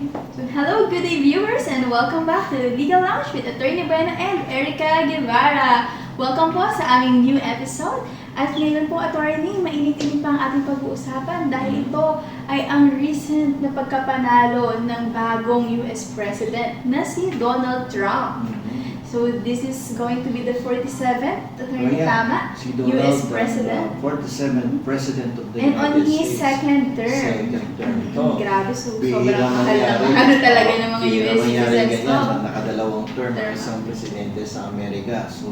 So, hello, good day viewers, and welcome back to the Legal Lounge with Attorney Bueno and Erica Guevara. Welcome po sa aming new episode. At ngayon po, attorney, mainit-init pa ang ating pag-uusapan dahil ito ay ang recent na pagkapanalo ng bagong US President na si Donald Trump. So this is going to be the 47th, attorney, tama? Si Donald US President. 47th President of the And on United his States. second term. Second term. Ito. Grabe, so Bihira sobrang mahal mangyari. na ano talaga ng mga Bihira US mangyari citizens ganyan, to. na nakadalawang term ang Term. isang presidente sa Amerika. So,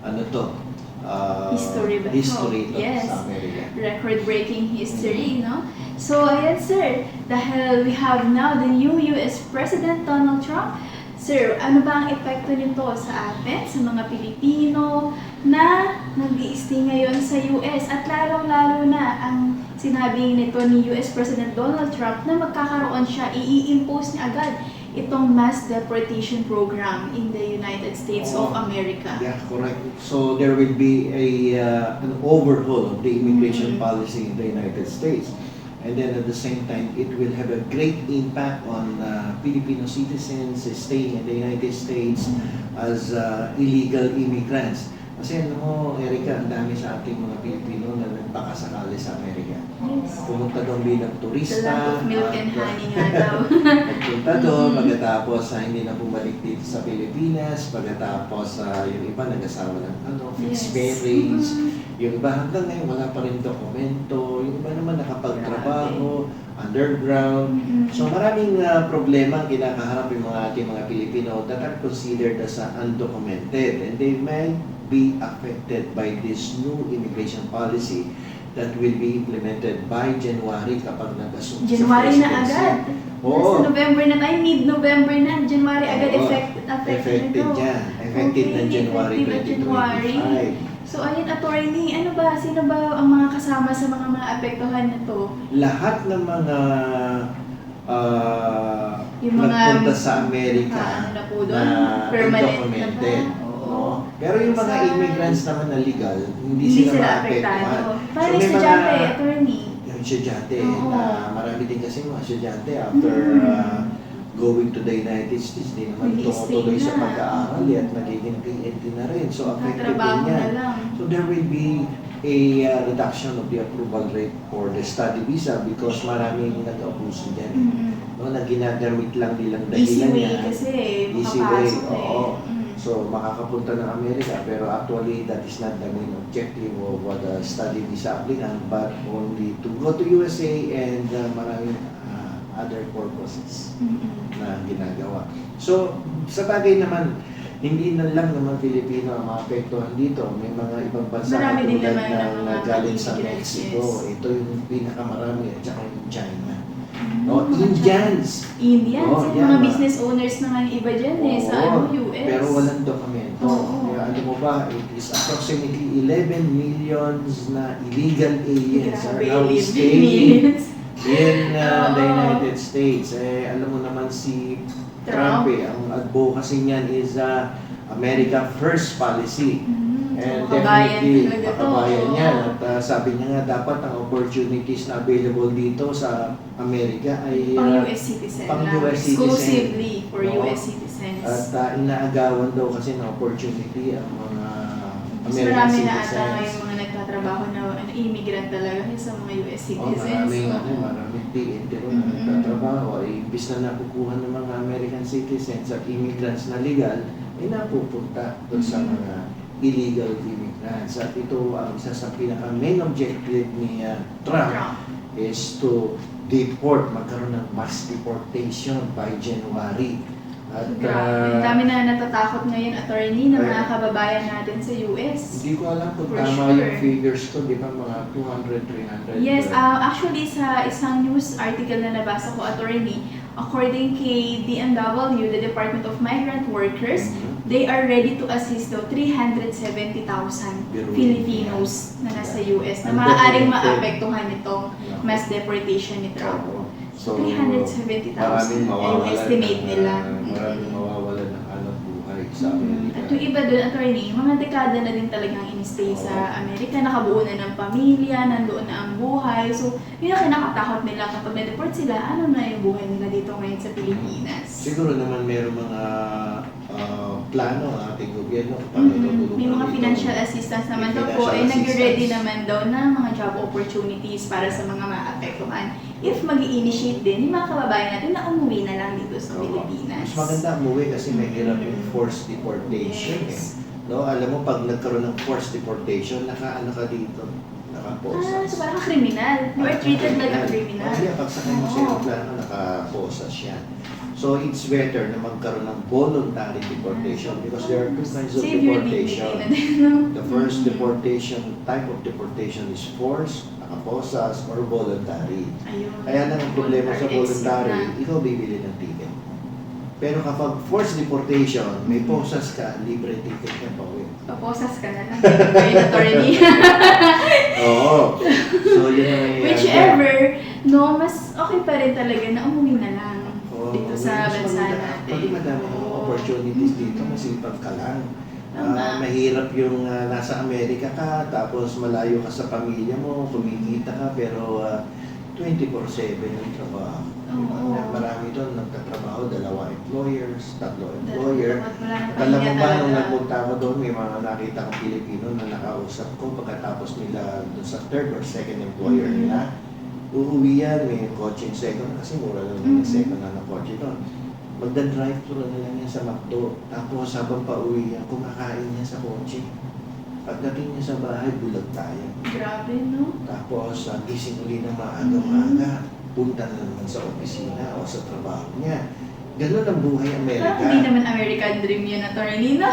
ano to? History ba? History to Yes. sa Amerika. Record-breaking history, no? So, ayan sir, dahil we have now the new US President Donald Trump. Sir, ano ba ang epekto nito sa atin, sa mga Pilipino na nag-i-stay ngayon sa US? At lalong-lalo na ang sinabi nito ni US President Donald Trump na magkakaroon siya, i-impose niya agad itong mass deportation program in the United States of America. Yeah, correct. So there will be an overhaul of the immigration policy in the United States. And then at the same time, it will have a great impact on Filipino citizens staying in the United States as illegal immigrants. Kasi ano mo, Erica, ang dami sa ating mga Pilipino na nagpakasakali sa Amerika. Yes. Pumunta doon bilang The turista. land of milk and honey nga daw. Nagpunta doon, pagkatapos hindi na bumalik dito sa Pilipinas, pagkatapos yung iba nag-asawa ng fixed marriage, yung iba hanggang ngayon wala pa rin dokumento, yung iba naman nakapagtrabaho, underground. So maraming problema ang kinakaharap yung ating mga Pilipino that are considered as undocumented, and they might be affected by this new immigration policy that will be implemented by January kapag nag-assume January na agad. Oo. Nasa November na tayo, mid-November na, January agad Oo. affected nito. yan. Effective na January Effective na 2025. So ayun, attorney, sino ba ang mga kasama sa mga apektuhan nito? Lahat ng mga Yung mga nagpunta sa Amerika ano na po doon? Permanent na undocumented. ba? Oo. Pero yung mga immigrants naman na legal, hindi Hindi sila sila maapektuhan. apektado. Paano may estudyante, attorney? yung estudyante, Oo. na marami din kasi mga estudyante after going to the United States, di naman Nag-i-stay tumutuloy sa na. pag-aaral at nagiging PhD na rin. So, affected din Trabaho yan. na lang. So, there will be a reduction of the approval rate for the study visa because maraming nag-abuso dyan. No, na ginagamit lang nilang Easy dahilan way niya. kasi, Easy way, makapasok oo. eh. So, makakapunta ng Amerika, pero actually, that is not the main objective of the study visa applicant, but only to go to USA and maraming other purposes na ginagawa. So, sa bagay naman, hindi na lang naman Pilipino ang maapektuhan dito. May mga ibang bansa Marami din tulad naman ng mga galing sa immigrants, Mexico. yes. Ito yung pinakamarami at saka yung China. No, Indians. Indians, Oo, yung yan, mga business owners na nga yung iba dyan sa US. Pero walang dokumento. Oo. Kaya ano mo ba, it is approximately 11 millions na illegal aliens are now Grabe, staying millions. in the Oo. United States. Alam mo naman si Trump, ang advocacy niyan is America First policy. And Makabayan definitely, talaga to. makabayan yan. At sabi niya nga, dapat ang opportunities na available dito sa Amerika ay Pang US citizen pang lang. US citizen. Exclusively for Oo. US citizens. At inaagawan daw kasi ng opportunity ang mga Mas American marami na ata citizens. yung mga nagtatrabaho na immigrant talaga sa mga US citizens. Maraming PNP rin na nagtatrabaho. Imbis na nakukuha ng mga American citizens at immigrants na legal, ay napupunta doon sa mga illegal immigrants. At ito ang isa sa pinaka-main objective ni Trump is to deport, magkaroon ng mass deportation by January. At Grabe. Ang dami na natatakot ngayon, attorney, ng mga kababayan natin sa US. hindi ko alam kung For tama sure. yung figures ko, di ba mga 200, 300? Yes, actually sa isang news article na nabasa ko, attorney, according kay DMW, the Department of Migrant Workers, they are ready to assist daw 370,000 Filipinos na nasa US na maaaring maapektuhan itong mass deportation ni Trump. So, 370,000 maraming ay yung mawawalan estimate nila. Maraming mawawalan ng hanap buhay. sa Amerika. At yung iba doon, attorney, mga dekada na din talagang in-stay sa Amerika, nakabuo na ng pamilya, nandoon na ang buhay. So, yun ang kinakatakot nila kapag na-deport sila, ano na yung buhay nila dito ngayon sa Pilipinas. Siguro naman meron mga plano ang ating gobyerno kapag natutulungan May mga dito. financial assistance naman May daw po, financial nag-ready assistance. naman daw na mga job opportunities para sa mga maapektuhan. If mag-i-initiate din yung mga kababayan natin na umuwi na lang dito sa Oo. Pilipinas. Mas maganda umuwi kasi may hirap yung forced deportation Yes. No, alam mo pag nagkaroon ng forced deportation, naka-ano ka dito, naka-posas. So parang kriminal. You are treated like a criminal. Oh, yeah, pag sakay mo sa aeroplano, naka-posas yan. So it's better na magkaroon ng voluntary deportation because there are two kinds of Save your dignity deportation. na din, no? The first deportation, type of deportation is forced, nakaposas, or voluntary. Ayun. Kaya lang ang problema sa voluntary, exit ikaw bibili ng ticket. Pero kapag forced deportation, may posas ka, libre ticket ka pa uwi. na. Paposas ka na lang. Ayun, attorney. Oo. So yun ang nangyayari. Whichever, no, mas okay pa rin talaga na umuwi na lang Oo, dito sa mas bansa maganda. natin. Pati madami ng Oo. opportunities dito, masipag ka lang. Tama. Mahirap yung nasa Amerika ka, tapos malayo ka sa pamilya mo, kumikita ka, pero 24/7 yung trabaho. Oo. Marami doon nagtatrabaho, 2 employers, 3 employer. Wala na Alam mo pahinga ba, nung talaga. nagpunta ako doon, may mga nakita kong Pilipino na nakausap ko pagkatapos nila doon sa third or second employer Mhm. nila. Uuwi yan, may kotse second, kasi mura lang yung second na kotse doon. Magda-drive-thru na lang yan sa McDo. Tapos habang pa-uwi yan, kumakain niya sa kotse. Pagdating niya sa bahay, bulag tayo. Grabe, no? Tapos gising uli ng maaga-maaga, punta na naman sa opisina o sa trabaho niya. Ganun ang buhay Amerika. Parang hindi naman American dream yun, attorney, no?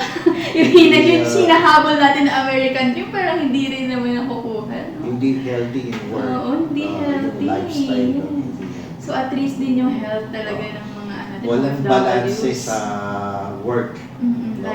Yung sinahabol natin na American dream, parang hindi rin naman nakukuha, no? Hindi healthy in work. Oo, hindi healthy. Yung lifestyle no? Hindi healthy. So at least din yung health talaga ng mga ano, Walang OFWs. balance sa work. Mhm, No?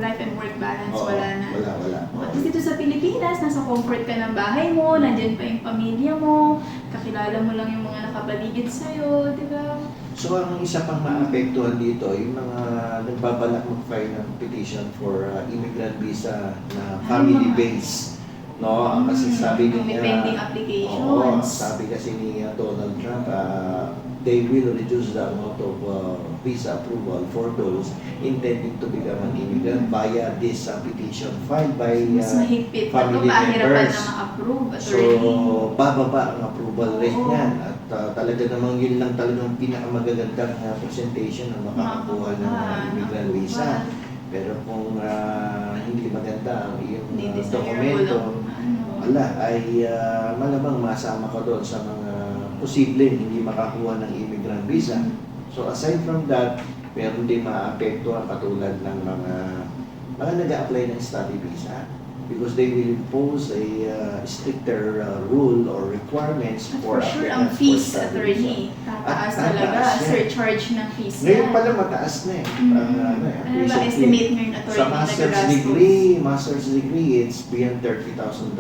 life and work balance, Oo, wala na. Wala. At least dito sa Pilipinas, nasa comfort ka ng bahay mo, nandyan pa yung pamilya mo, kakilala mo lang yung mga nakapaligid sa'yo, di ba? So ang isa pang maapektuhan dito, yung mga nagbabalak mag-file ng petition for immigrant visa na family base. No, kasi sabi Kung may niya, pending applications. oo, sabi kasi ni Donald Trump, they will reduce the amount of visa approval for those intending to become an immigrant via this petition filed by Mas mahigpit na ito, family mahirapan members. na ma-approve, So, attorney. bababa ang approval rate Oo. niyan. At talaga namang yun lang talagang pinakamagagandang presentation na makakuha ng immigrant visa. Pero kung hindi maganda ang iyong Hindi dokumento, wala, ay malamang masama ka doon sa mga posibleng hindi makakuha ng immigrant visa. So aside from that, meron din maapektuhan katulad ng mga nag-a-apply ng study visa because they will impose a stricter rule or requirements At for for sure, applicants ang for fees, study attorney, visa. tataas At talaga. tataas yan. Surcharge ng fees Ngayon yan. pala mataas na eh. Ano ba Recently, estimate ngayon, attorney? sa na master's degree, it's beyond $30,000.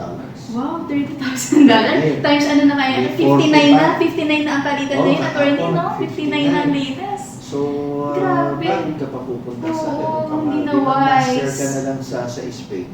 Wow, $30,000? Yeah. Times ano na kaya? May 59 na? 59 na ang palitan Oh, na yun, attorney, kahapon, no? 59 na ang 59. latest. So, Grabe. bakit ka pa pupunta sa Oo, ganun ka? hindi na Master wise. ka na lang sa Spain.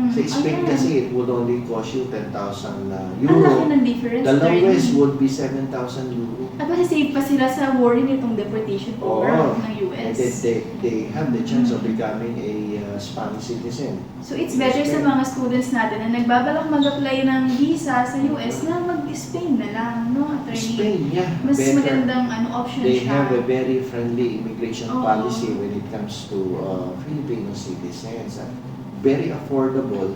Sa Spain Ayan. kasi, it would only cost you 10,000 Ang laki euro. ng difference, The lowest attorney. would be 7,000 euro. At masasave pa sila sa worry nitong deportation program ng And US. then they have the chance of becoming a Spanish citizen. So it's better sa mga students natin na nagbabalak mag-apply ng visa sa US na mag-Spain na lang, no, attorney? Spain, yeah. Mas better. magandang option They siya. have a very friendly immigration Oo. policy when it comes to Filipino citizens. Very affordable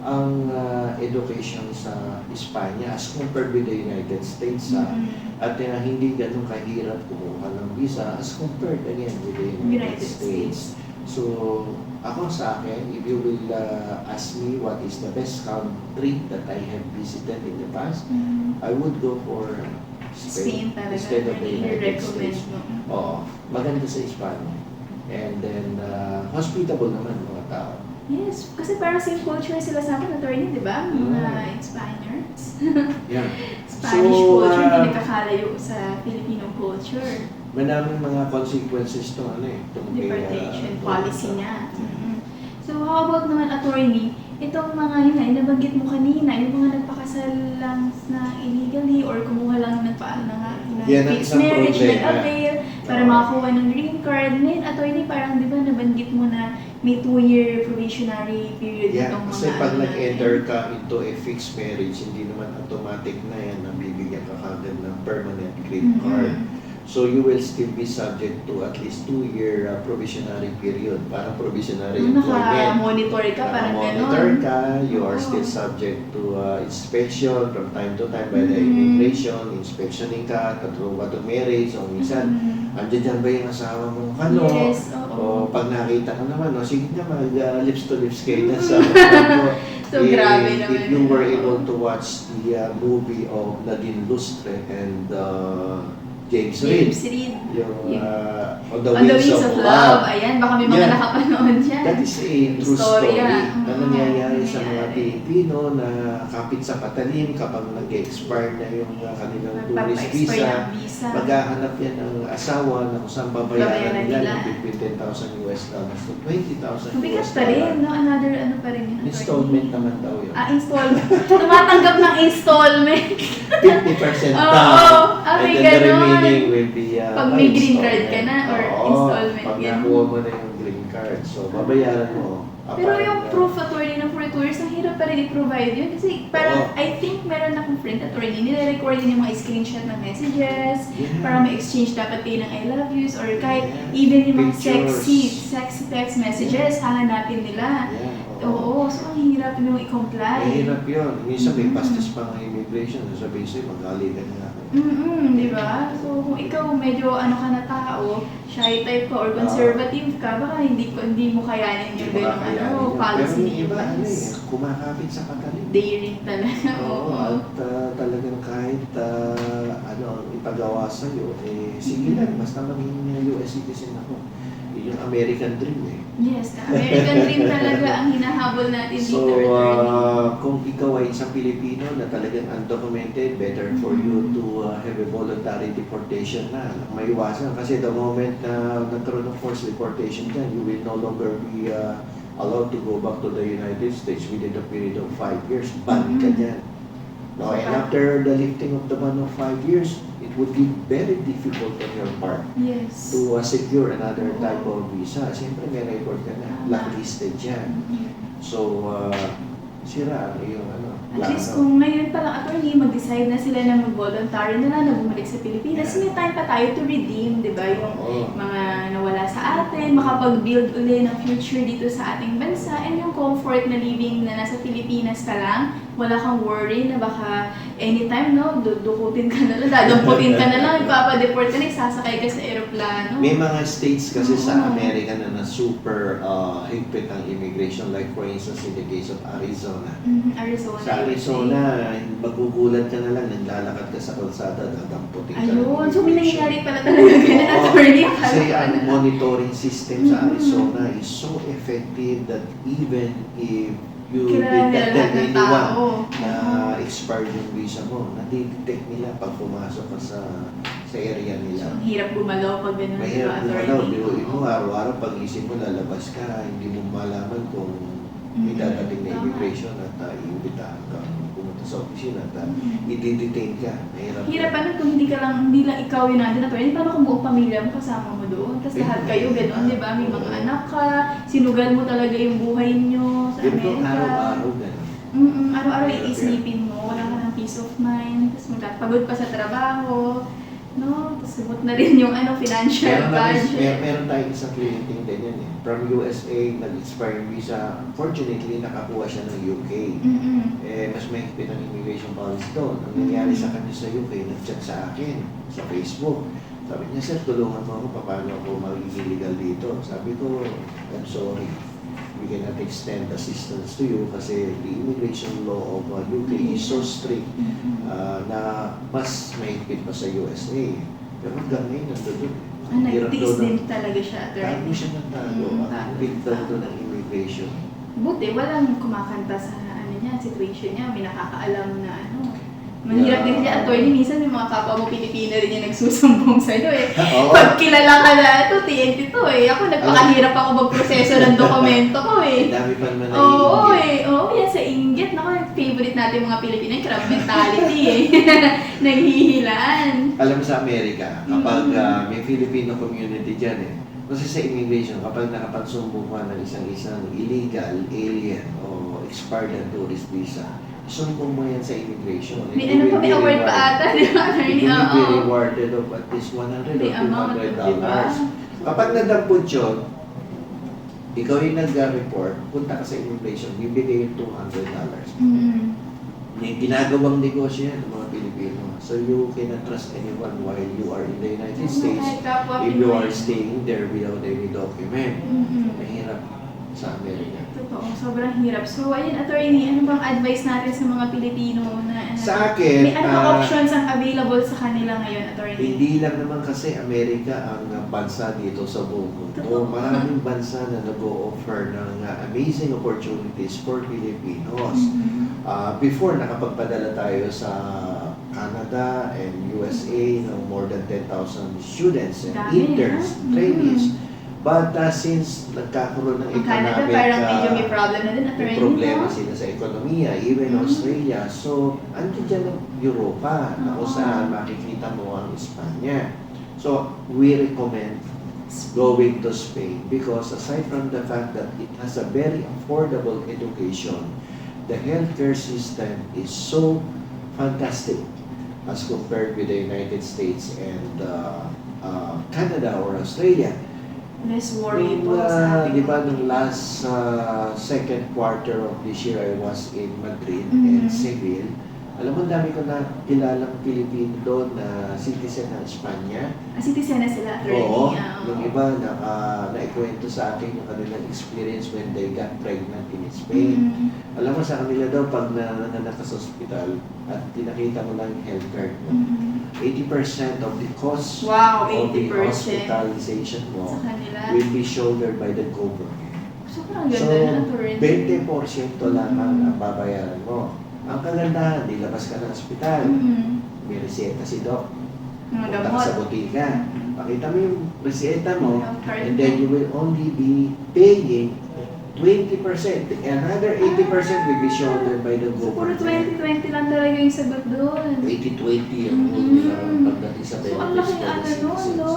ang education sa Espanya as compared with the United States. At hindi ganun kahirap kumuha ng visa as compared again with the United States. So, ako sa akin, if you will ask me what is the best country that I have visited in the past, I would go for Spain Spain talaga. instead of the United recommend States. mo. Oo, maganda sa Espanya. And then, hospitable naman mga tao. Yes, kasi parang same culture sila sa akin, attorney, di ba? Mga Spaniards. Yeah. Spanish So, culture, hindi nakakalayo sa Filipino culture. Maraming mga consequences to itong Deportation kay, policy niya. So, how about naman, attorney, itong mga yun nga, nabanggit mo kanina, yung mga nagpakasal lang na illegally or kumuha lang ng Yan ang fixed isang marriage, problema. nag-avail para Oo. makakuha ng green card. Ngayon, attorney, parang di ba nabanggit mo na may 2-year probationary period Yeah, itong mga kasi pag ano nag-enter ka into a fixed marriage, hindi naman automatic na yan na bibigyan ka kagad ng permanent green card. So you will still be subject to at least 2-year probationary period, para probationary employment. Naka-monitor ka, parang Naka-monitor gano'n. ka, you are Oo. still subject to inspection from time to time by the Mhm. immigration, inspectioning ka, true ba to marriage, o minsan, andyan dyan ba yung asawa mo? Ano? Yes, oo. O pag nakita ka naman, sige na lips to lips kayo na sa So, grabe naman. If you were able to watch the movie of Nadine Lustre and James Reid, yung On the Wings of Love. Ayan, baka may mga Yeah. nakapanood dyan. That is a true story Istorya. na nangyayari sa mga Nangyayari. Pilipino na kapit sa patalim kapag nag-expire na yung kanilang tourist Magpapa-expire visa. ng visa. Maghahanap yan ng asawa na kung saan babayaran Babayaran nila nila. ng between $10,000 to $20,000 Mabigat pa rin, no? Another ano pa rin yun. Installment naman daw yun. Installment. Tumatanggap ng installment. 50% Oo, down. may And then the ganon. remaining will be Pag may green card ka na or Oo, installment, pag ganun. nakuha mo na yung green card. So, babayaran mo. Pero yung proof attorney ng for 2 years, ang hirap pa rin i-provide yun. Kasi parang, Oo. I think meron akong friend attorney, nire-record din yung mga screenshot ng messages, Yeah. para may exchange dapat kayo ng I love yous, or kahit Yeah. even yung mga Pictures. sexy text messages, hahanapin nila. Yeah, Oo, so ang hirap yung i-comply. Mahirap yun. Minsan may Mhm. pastis pa ng immigration. Sabihin sa'yo, magali ka na ako. Di ba? So, kung ikaw medyo ano ka na tao, shy type ka or conservative ka, baka hindi mo kayanin yung ganong policy Pero ni yung iba, Evans. kumakapit sa patalim. Daring talaga. Oo, Oo. at talagang kahit ang ipagawa sa'yo, sige lang, basta maging US citizen ako. Yun yung American dream Yes, the American dream talaga ang hinahabol natin So, dito, attorney. kung ikaw ay isang Pilipino na talagang undocumented, better for you to have a voluntary deportation na maiwasan. Kasi the moment na nagkaroon ng forced deportation dyan, you will no longer be allowed to go back to the United States within the period of 5 years. Ban ka dyan. No, and after the lifting of the ban of 5 years, it would be very difficult on your part Yes. to secure another type of visa. Siyempre may record ka na, blacklisted yan. So, sira yung At least kung ngayon pa lang attorney, mag-decide na sila na mag-voluntary na bumalik sa Pilipinas, may time pa tayo to redeem, di ba? Yung mga nawala sa atin, makapag-build uli ng future dito sa ating bansa, and yung comfort na living na nasa Pilipinas ka lang, wala kang worry na baka anytime, no, dudukutin ka na lang, dadamputin ka na lang, ipapadeport ka na, isasakay ka sa aeroplano. May mga states kasi sa Amerika na super higpit ang immigration, like for instance in the case of Arizona. Arizona. Sa Arizona, magugulat ka na lang, naglalakad ka sa kalsada, dadamputin ka. ng Ayun, so may immigration. nangyayari pala talaga ganun, Oo. attorney. Kasi ang Parang- monitoring system sa Arizona is so effective that even if you Kilala nila detect lahat ng anyone tao. na expired yung visa mo, nadidetect nila pag pumasok ka sa area So, nila. ang hirap gumalaw pag gano'n, Mahirap attorney. gumalaw, biruin mo, araw-araw pag isip mo, lalabas ka, hindi mo malaman kung may dadating na Tama. immigration at iimbitahan ka pumunta sa opisina at i-detain ka. Mahirap. Hirap ano kung hindi lang ikaw yung nandun, attorney. Paano kung buong pamilya mo kasama mo doon? Tapos lahat kayo gano'n, di ba? May mga anak ka, sinugal mo talaga yung buhay nyo sa Ganito, Amerika. araw-araw ganun. Araw-araw iisipin mo, wala ka ng peace of mind, tapos magpagod pa sa trabaho, no? Tapos lumot na rin yung financial budget. Meron tayong isang clienting din yan eh. From USA, nag-expire yung visa. Fortunately, nakakuha siya ng UK. Mas mahigpit ang immigration policy doon. Ang nangyari sa kanya sa UK, nag-chat sa akin sa Facebook. Sabi niya, sir, tulungan mo ako paano ako magiging legal dito. Sabi ko, I'm sorry. We cannot extend assistance to you kasi the immigration law of UK is so strict na mas mahigpit pa sa USA. Pero hanggang ngayon, nandun. Nagtiis din talaga siya, Tago attorney. siya ng tago. Ang big daw doon ng immigration. buti walang kumakanta sa ano niya, situation niya, may nakakaalam na ano. Mahirap din siya, attorney, minsan yung mga kapwa mo Pilipino rin yung nagsusumbong sa'yo eh. Oo. Pag kilala ka na, ito, TNT to eh. Ako, nagpakahirap ako magproseso ng dokumento ko eh. Ang dami pa naman na Oo eh, oo yan sa inggit. Naku, favorite natin mga Pilipino, yung crab mentality eh. Naghihilaan. Alam mo sa Amerika, kapag may Filipino community dyan eh, kasi sa immigration, kapag nakapagsumbong ka ng isang illegal, alien, o expired na tourist visa, sumbong mo yan sa immigration. May ano pa, may award pa ata, di ba? It will be rewarded of at least $100 or The amount, $200. di ba? Kapag nadampot yun, ikaw yung nag-report, punta ka sa immigration, bibigay yung $200. Mm-hmm. May ginagawang negosyo yan ng mga Pilipino. So you cannot trust anyone while you are in the United States. If you are staying there without any document, mahirap sa Amerika. Totoo, sobrang hirap. So, ayun, attorney, ano bang advice natin sa mga Pilipino na Sa akin, may ano options ang available sa kanila ngayon, attorney? hindi lang naman kasi Amerika ang bansa dito sa buong mundo. Totoo. Maraming bansa na nag-o-offer ng amazing opportunities for Filipinos. Before, nakapagpadala tayo sa Canada and USA ng more than 10,000 students and Dami, interns, trainees. But since nagkakaroon ng Ang Canada economic, parang medyo may problem na din, may attorney, problema no? sila sa ekonomiya, even Australia. So, andyan dyan ang Europa, na kung saan makikita mo ang Espanya. So, we recommend going to Spain because aside from the fact that it has a very affordable education, the healthcare system is so fantastic as compared with the United States and Canada or Australia. Less worry Nung, po sa ating di ba, mga nung Pilipino. last second quarter of this year, I was in Madrid Mhm. and Seville. Alam mo, dami ko na kilalang Pilipino doon na citizen ng Espanya. Citizen na sila, attorney. Oo, yung iba naikwento sa akin yung kanilang experience when they got pregnant in Spain. Alam mo, sa kanila daw, pag nanganak ka sa hospital at tinakita mo lang yung health card mo, 80% of the cost Wow, of the 80% hospitalization mo sa kanila. will be shouldered by the government. Sobrang So, ganda na, attorney. 20% lamang ang babayaran mo. Ang kagandahan, nilabas ka ng ospital, may reseta si Doc. Mga Punta ka sa gamot. botika, pakita mo yung reseta mo, Yung card and then mo. you will only be paying 20%. Another 80% will be shouldered by the So, puro government. 20-20 lang talaga yung sagot doon. 80-20 ang pagdating sa So, ang benefits laking for the ano nun, citizens. no?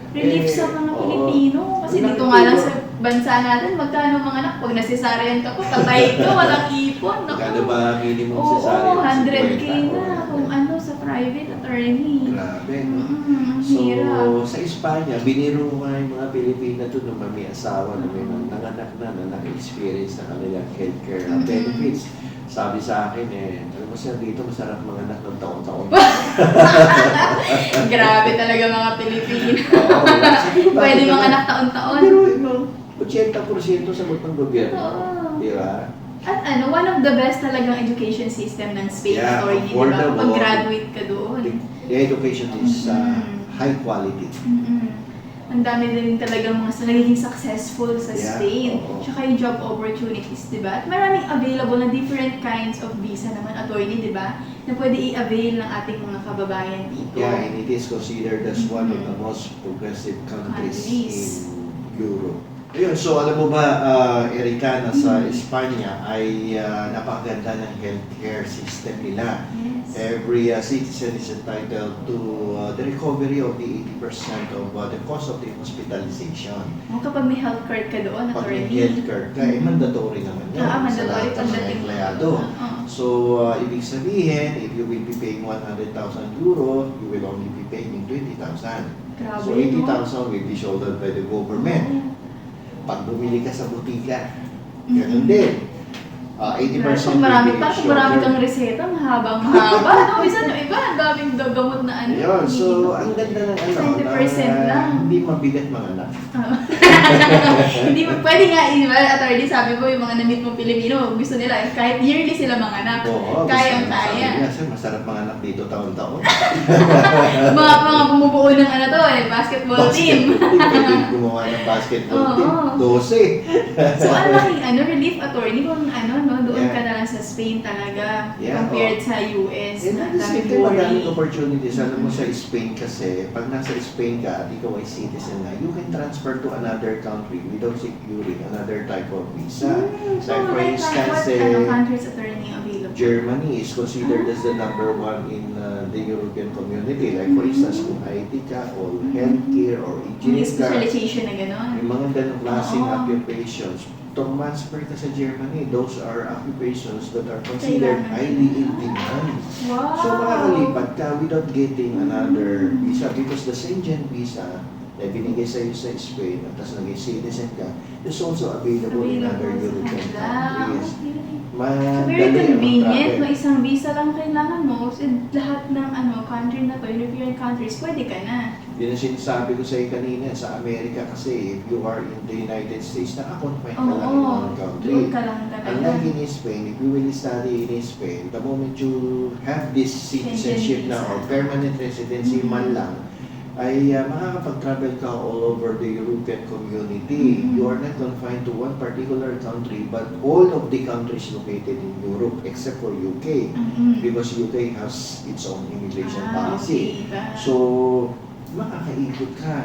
Relief sa mga oo. Pilipino. Kasi Wala dito nang nga lang tulong. sa bansa natin, magkano mga anak, pag nasisarayan ka po, patay ka, walang ipon. Naku. Magkano ba minimum Oo, cesarean? 100K 50 na or kung ano sa private attorney. Grabe, no? Ang So, hirap. sa Espanya, biniro nga yung mga Pilipina doon na may asawa na may nanganak na naka-experience na kanilang healthcare benefits. Sabi sa akin alam mo siya dito, masarap manganak ng taon-taon. Grabe talaga mga Pilipino. Oo, sabi ko, Pwede bakit mga naman? anak taon-taon. Pero ito, 80% sa ng gobyerno. Oo. Di ba? At ano, one of the best talagang education system ng Spain, Yeah, attorney, di ba? affordable. Kapag graduate ka doon. The education is high quality. Ang dami din talagang mga nagiging successful sa Yeah, Spain. oo. Tsaka yung job opportunities, di ba? At maraming available na different kinds of visa naman, attorney, di ba? Na pwede i-avail ng ating mga kababayan dito. Yeah, and it is considered as one of the most progressive countries Countries. in Europe. Ayun, so alam mo ba, Erika, na sa Espanya ay napakaganda ng healthcare system nila. Yes. Every citizen is entitled to the recovery of the 80% of the cost of the hospitalization. O kapag may health card ka doon, Pag may attorney. healthcare ka, mandatory naman yun sa mandatory lahat ng mga pagdating. empleyado. Oo. So, ibig sabihin, if you will be paying 100,000 euro, you will only be paying 20,000. Grabe, So, 80,000 will be shouldered by the government. Pag bumili ka sa butika, ganun din. 80% Kung marami will be pa, kung marami shouldered. kang reseta, mahabang-mahaba. No, minsan yung iba, ang daming gamot na ano. Ayun, so ang ganda ng ano, 20% lang. hindi mabigat mga anak. Hindi mo, pwede nga, attorney, sabi mo, yung mga na-meet mo Pilipino, gusto nila, kahit yearly sila manganak. Oo, Kayang-kaya. Kasi masarap mga anak dito taon-taon. mga bumubuo ng ano to basketball team. Pwede gumawa ng basketball team. 12. So, ang laking relief attorney kung doon Yeah. ka na lang sa Spain talaga Yeah, compared sa US And na at the same dami time, maraming worry. opportunities. Alam mo sa Spain kasi, pag nasa Spain ka at ikaw ay citizen na, you can transfer to another country without securing another type of visa. So, Like for instance, what countries attorney available? Germany is considered as the number one in the European community. Like for instance, kung IT ka, or healthcare, or May engineering ka, specialization na gano'n. yung mga ganong klaseng Oo. occupations, transfer ka sa Germany, those are occupations that are considered Kailangan. highly in demand. Wow! So makakalipat ka without getting another visa because the Schengen visa na binigay sa iyo sa Spain at tapos naging citizen ka is also available in other European countries. Very Madali ang convenient. travel. No, isang visa lang kailangan mo. So, lahat ng country na to, European countries, pwede ka na. Yun ang sinasabi ko sa iyo kanina, sa Amerika kasi if you are in the United States, nakakonfine ka lang in one country. Doon ka lang talaga. Unlike in Spain, if you will study in Spain, the moment you have this citizenship na or permanent residency man lang, ay makakapag-travel ka all over the European community. Mhm. You are not confined to one particular country, but all of the countries located in Europe except for UK, Mhm. because UK has its own immigration policy. Okay. So, makakaikot ka.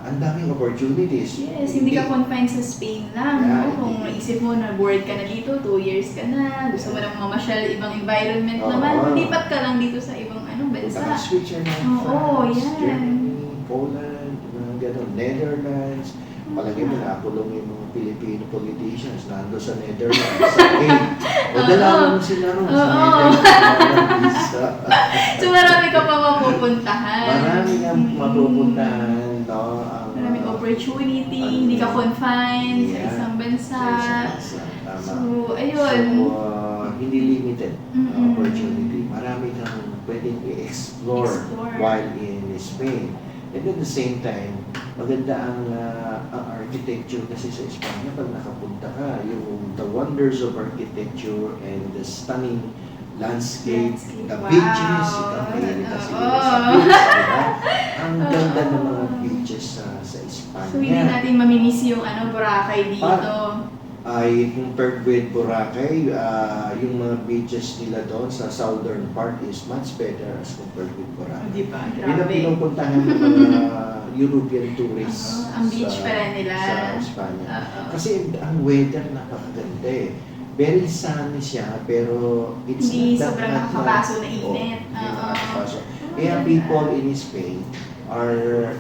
Ang daming opportunities. Yes, hindi ka confined sa Spain lang. Yeah, No? Kung hindi. naisip mo na bored ka na dito, 2 years ka na, gusto mo nang mamasyal ibang environment Oo. naman, lipat ka lang dito sa ibang Punta bansa. ka Switzerland, Oo, France, yan. Germany, Poland, mga ganun, Netherlands. Palagay mo nakulong yung mga Filipino politicians nando sa Netherlands, sa Hague. O dalawa mo sila ron sa Oo. Netherlands. So marami ka pa mapupuntahan. Marami kang mapupuntahan, no? Maraming opportunity, hindi ka confined sa isang bansa. Tama. So, ayun. So, hindi limited opportunity. Marami kang pwedeng i-explore Explore. while in Spain. And at the same time, maganda ang architecture kasi sa Espanya pag nakapunta ka, yung the wonders of architecture and the stunning landscape, the Wow. beaches, ikaw mahilig kasi Oo. sa beach, diba? Ang ganda ng mga beaches sa Espanya. So hindi natin mamimiss yung Boracay dito. Ay compared with Boracay, yung mga beaches nila doon sa southern part is much better as compared with Boracay. Di ba? Yun ang Grabe. pinupuntahan ng mga European tourists Ang beach pala nila. sa Espanya. Oo. Kasi ang weather napakaganda eh. Very sunny siya, pero it's Hindi not that sobrang hot nakakabaso na Oo, init. hindi Oo. nakakabaso. Kaya people in Spain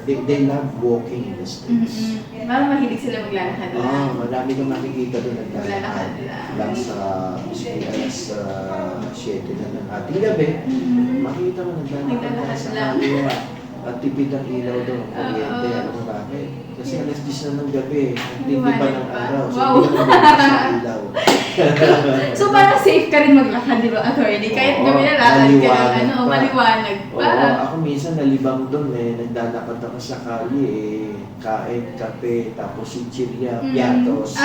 they love walking in the streets. Parang mahilig sila maglalakad lang. Madami kang makikita doon Naglalakad naglalakad lang. lang sa alas 7 na ng ating gabi. Makita mo naglalakad Naglalakad sa lang. kaliwa at tipid ang ilaw doon. Kuryente, Oo. alam mo bakit? Kasi alas 10 na ng gabi, hindi pa Liwanag ng pa. araw. So, Wow. hindi ka nabibigyan sa ilaw. So parang safe ka rin maglakad, di ba, attorney? Kahit Oo, gabi na lakad ka lang, maliwanag pa. maliwanag pa. Oo, ako minsan nalibang doon naglalakad ako sa kali kain, kape, tapos chichirya, piatos.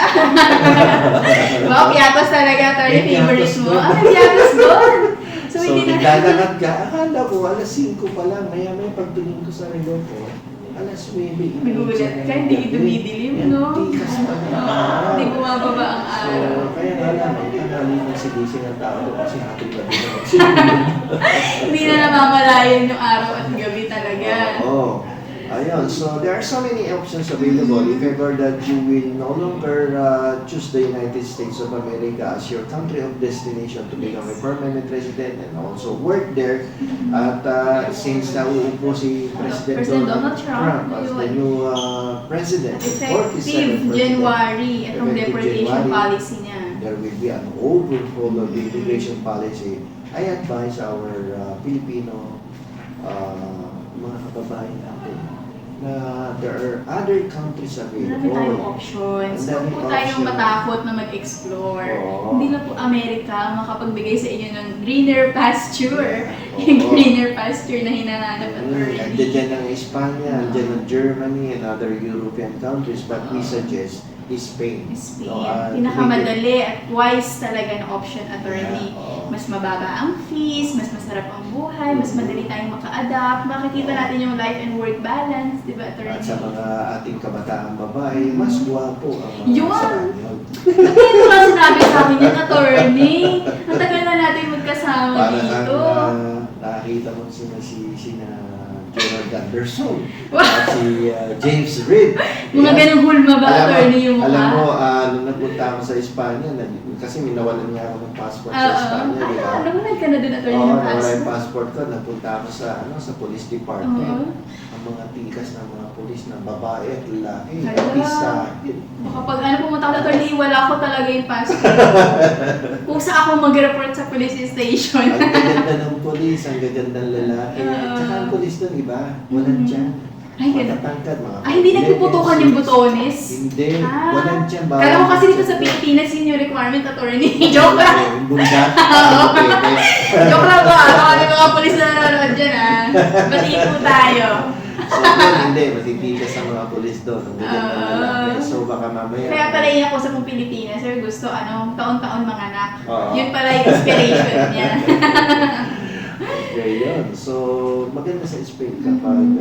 Wow, piatos talaga, attorney, May favorite piatos mo. doon. Piatos doon! So, So, hindi na... naglalakad ka, akala ko alas 5 pa lang, maya-maya pagtingin ko sa reloj ko, alas 9, Nagugulat ka, hindi dumidilim, no? Tikas pa na. Hindi bumababa ang araw. So, kaya nga lang, tanghali ng sigising ng tao kasi hating gabi na Hindi na namamalayan yung araw at gabi talaga. Oo. Ayun, so there are so many options available if ever that you will no longer choose the United States of America as your country of destination to become a permanent resident and also work there. At since nauupo si President Donald Trump, as the yun. new president, 47th Effective president, January, itong Effective deportation January, policy niya. there will be an overhaul of the immigration policy. I advise our Filipino mga kababayan natin na there are other countries Marami available. tayong options. Ang Huwag daming po tayong option. matakot na mag-explore. Oo. Hindi na po Amerika makapagbigay sa inyo ng greener pasture. yung greener pasture na hinahanap at Andiyan dyan ng Espanya, andyan ng Germany and other European countries, but we suggest is Spain. Spain. So, Pinakamadali at wise talaga na option, attorney. Yeah, oo. Mas mababa ang fees, mas masarap ang buhay, mas madali tayong maka-adapt, makikita natin yung life and work balance, di ba, attorney? At sa mga ating kabataang babae, mas gwapo ang mga Yun! Espanyol. Bakit mo lang sinabi sa akin yung attorney? Ang tagal na natin magkasama Para dito. nakita mo sina Gerald Anderson, Wow. at si James Reid. Mga ganong hulma ba, attorney, yung mukha? Alam mo, nung nagpunta ako sa Espanya, kasi minawalan nga ako ng passport sa Espanya, di ba? Nawalan ka na dun, attorney, Oo, ng nawala yung passport. passport ko, nagpunta ako sa police department. Oo. Ang mga tikas ng mga polis na babae at lalaki, Hala. pisahin. Baka pag pumunta ako, attorney, wala ko talaga yung passport. Kung sa ako mag-report sa police station. Ang gaganda ng polis, ang gaganda ng lalaki. Tsaka ang polis doon, iba, walang tiyan. Ay, ganun. Matatangkad, mga Hindi nagpuputukan yung butones? Hindi, walang tiyan. Kala ko kasi dito sa Pilipinas yun yung requirement, attorney. Joke lang. Bundat. Joke lang po. Kami mga polis na nanonood dyan, Bati po tayo. So, doon, hindi, matitigas ang mga polis doon. Ang gaganda ng lalaki. So, baka mamaya. Kaya pala iyak ko sa pong Pilipinas, sir, gusto, taon-taon manganak. Oo. Yun pala yung inspiration niya. Okay, yun. So, maganda sa Spain kapag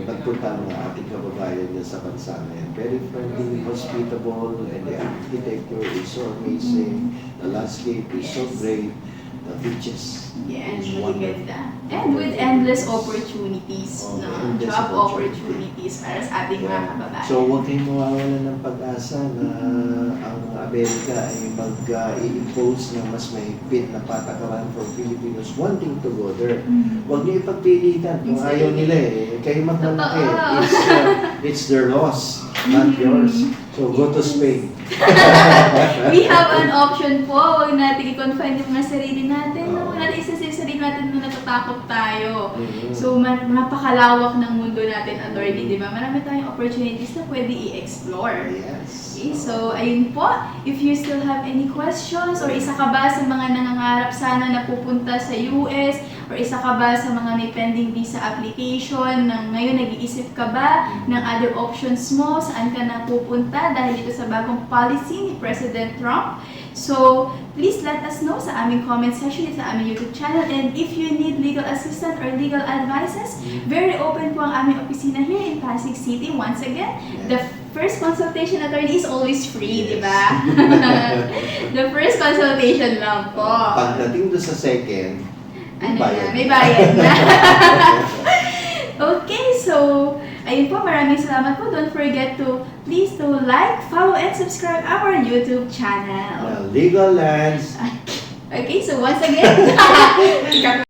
nagpunta ang mga ating kababayan dyan sa bansa na yan. Very friendly, hospitable, and the architecture is so amazing. The landscape is so great. The beaches Yes, is really wonderful. ganda. And with endless opportunities, Oh, no? endless Job opportunities. opportunities para sa ating mga kababayan. So, huwag kayong mawawalan ng pag-asa na ang Amerika ay mag-i-impose ng mas mahigpit na patakaran for Filipinos wanting to go there. Huwag niyo ipagpilitan kung ayaw nila eh. Kayo magmalaki. It's their loss, not yours. So, go to Spain. We have an option po. Huwag natin i-confine yung mga sarili natin. Huwag natin isa sa sarili natin na natatakot tayo. So, napakalawak ng mundo natin, attorney, di ba? Marami tayong opportunities na pwede i-explore. Yes. Okay, so ayun po. If you still have any questions or isa ka ba sa mga nangangarap sana na pupunta sa US or isa ka ba sa mga may pending visa application na ngayon nag-iisip ka ba ng other options mo, saan ka na pupunta dahil dito sa bagong policy ni President Trump. So, please let us know sa aming comment section sa aming YouTube channel, and if you need legal assistance or legal advices, very open po ang aming opisina here in Pasig City. Once again, the first consultation, attorney, is always free, di ba? The first consultation lang po. Pagdating doon sa second, May bayad na. Okay, so, ayun po, maraming salamat po. Don't forget to please to like, follow, and subscribe our YouTube channel. Legal lands. Okay, so once again,